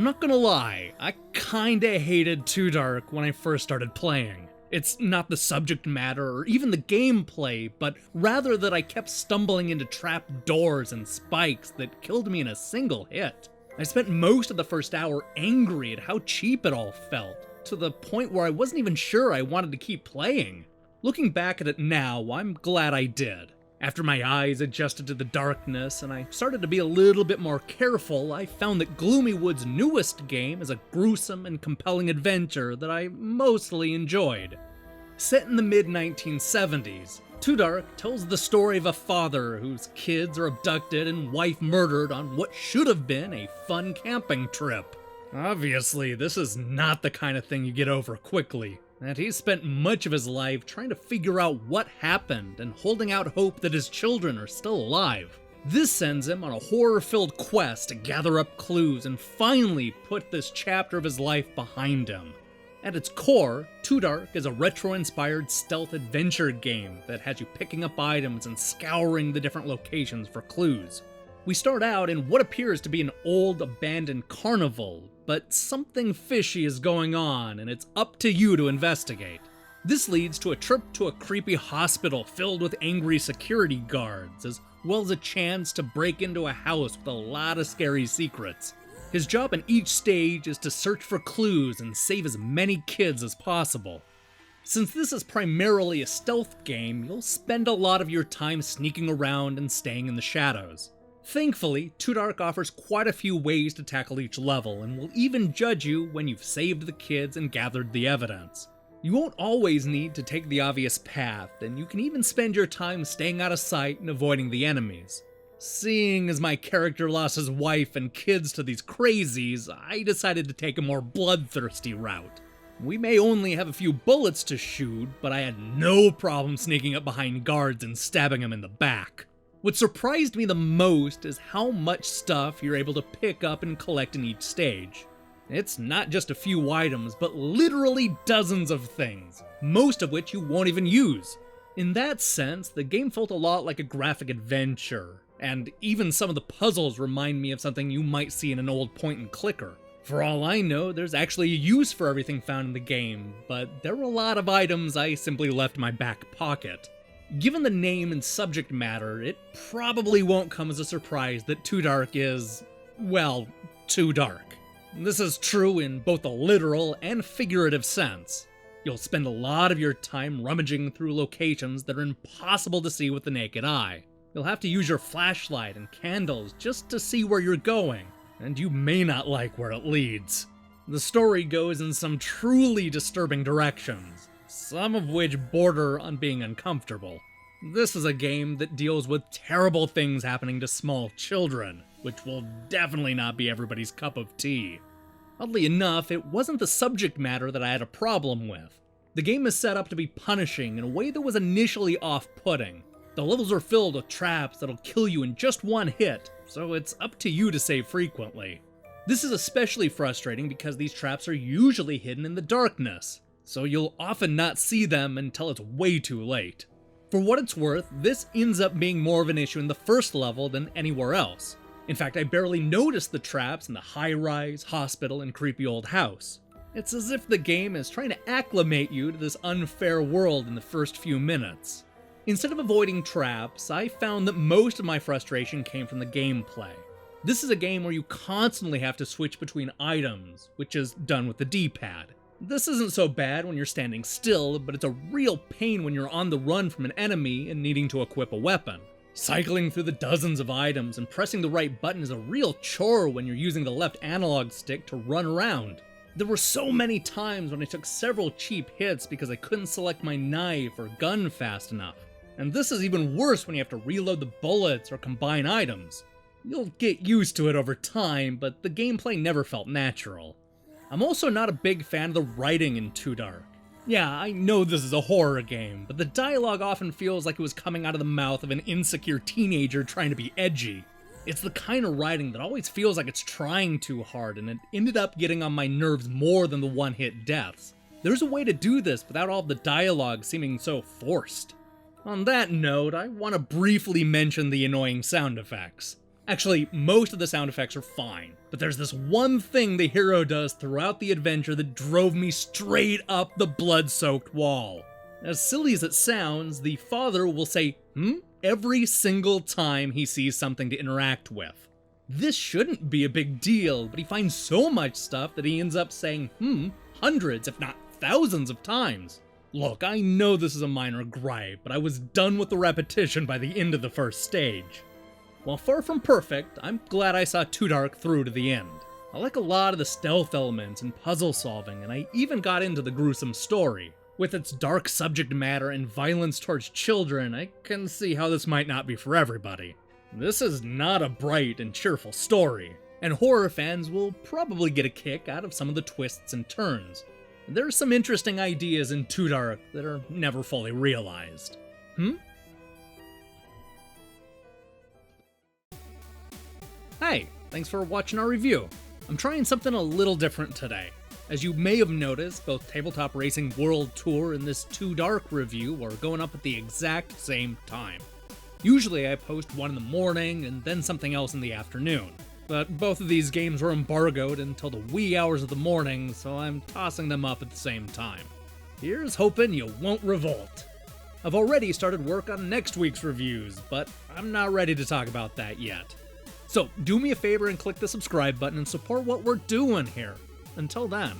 not gonna lie, I kinda hated Too Dark when I first started playing. It's not the subject matter or even the gameplay, but rather that I kept stumbling into trap doors and spikes that killed me in a single hit. I spent most of the first hour angry at how cheap it all felt, to the point where I wasn't even sure I wanted to keep playing. Looking back at it now, I'm glad I did. After my eyes adjusted to the darkness and I started to be a little bit more careful, I found that Gloomywood's newest game is a gruesome and compelling adventure that I mostly enjoyed. Set in the mid-1970s, Too Dark tells the story of a father whose kids are abducted and wife murdered on what should have been a fun camping trip. Obviously, this is not the kind of thing you get over quickly, and he's spent much of his life trying to figure out what happened and holding out hope that his children are still alive. This sends him on a horror-filled quest to gather up clues and finally put this chapter of his life behind him. At its core, Too Dark is a retro-inspired stealth adventure game that has you picking up items and scouring the different locations for clues. We start out in what appears to be an old abandoned carnival, but something fishy is going on and it's up to you to investigate. This leads to a trip to a creepy hospital filled with angry security guards, as well as a chance to break into a house with a lot of scary secrets. His job in each stage is to search for clues and save as many kids as possible. Since this is primarily a stealth game, you'll spend a lot of your time sneaking around and staying in the shadows. Thankfully, Too Dark offers quite a few ways to tackle each level, and will even judge you when you've saved the kids and gathered the evidence. You won't always need to take the obvious path, and you can even spend your time staying out of sight and avoiding the enemies. Seeing as my character lost his wife and kids to these crazies, I decided to take a more bloodthirsty route. We may only have a few bullets to shoot, but I had no problem sneaking up behind guards and stabbing them in the back. What surprised me the most is how much stuff you're able to pick up and collect in each stage. It's not just a few items, but literally dozens of things, most of which you won't even use. In that sense, the game felt a lot like a graphic adventure, and even some of the puzzles remind me of something you might see in an old point-and-clicker. For all I know, there's actually a use for everything found in the game, but there were a lot of items I simply left in my back pocket. Given the name and subject matter, it probably won't come as a surprise that Too Dark is, well, too dark. This is true in both a literal and figurative sense. You'll spend a lot of your time rummaging through locations that are impossible to see with the naked eye. You'll have to use your flashlight and candles just to see where you're going, and you may not like where it leads. The story goes in some truly disturbing directions, some of which border on being uncomfortable. This is a game that deals with terrible things happening to small children, which will definitely not be everybody's cup of tea. Oddly enough, it wasn't the subject matter that I had a problem with. The game is set up to be punishing in a way that was initially off-putting. The levels are filled with traps that'll kill you in just one hit, so it's up to you to save frequently. This is especially frustrating because these traps are usually hidden in the darkness, so you'll often not see them until it's way too late. For what it's worth, this ends up being more of an issue in the first level than anywhere else. In fact, I barely noticed the traps in the high-rise, hospital, and creepy old house. It's as if the game is trying to acclimate you to this unfair world in the first few minutes. Instead of avoiding traps, I found that most of my frustration came from the gameplay. This is a game where you constantly have to switch between items, which is done with the D-pad. This isn't so bad when you're standing still, but it's a real pain when you're on the run from an enemy and needing to equip a weapon. Cycling through the dozens of items and pressing the right button is a real chore when you're using the left analog stick to run around. There were so many times when I took several cheap hits because I couldn't select my knife or gun fast enough. And this is even worse when you have to reload the bullets or combine items. You'll get used to it over time, but the gameplay never felt natural. I'm also not a big fan of the writing in Too Dark. Yeah, I know this is a horror game, but the dialogue often feels like it was coming out of the mouth of an insecure teenager trying to be edgy. It's the kind of writing that always feels like it's trying too hard, and it ended up getting on my nerves more than the one-hit deaths. There's a way to do this without all the dialogue seeming so forced. On that note, I want to briefly mention the annoying sound effects. Actually, most of the sound effects are fine, but there's this one thing the hero does throughout the adventure that drove me straight up the blood-soaked wall. As silly as it sounds, the father will say, every single time he sees something to interact with. This shouldn't be a big deal, but he finds so much stuff that he ends up saying, hundreds, if not thousands of times. Look, I know this is a minor gripe, but I was done with the repetition by the end of the first stage. While far from perfect, I'm glad I saw Too Dark through to the end. I like a lot of the stealth elements and puzzle solving, and I even got into the gruesome story. With its dark subject matter and violence towards children, I can see how this might not be for everybody. This is not a bright and cheerful story, and horror fans will probably get a kick out of some of the twists and turns. There's some interesting ideas in Too Dark that are never fully realized. Hey, thanks for watching our review. I'm trying something a little different today. As you may have noticed, both Tabletop Racing World Tour and this Too Dark review are going up at the exact same time. Usually I post one in the morning and then something else in the afternoon, but both of these games were embargoed until the wee hours of the morning, so I'm tossing them up at the same time. Here's hoping you won't revolt. I've already started work on next week's reviews, but I'm not ready to talk about that yet. So do me a favor and click the subscribe button and support what we're doing here. Until then.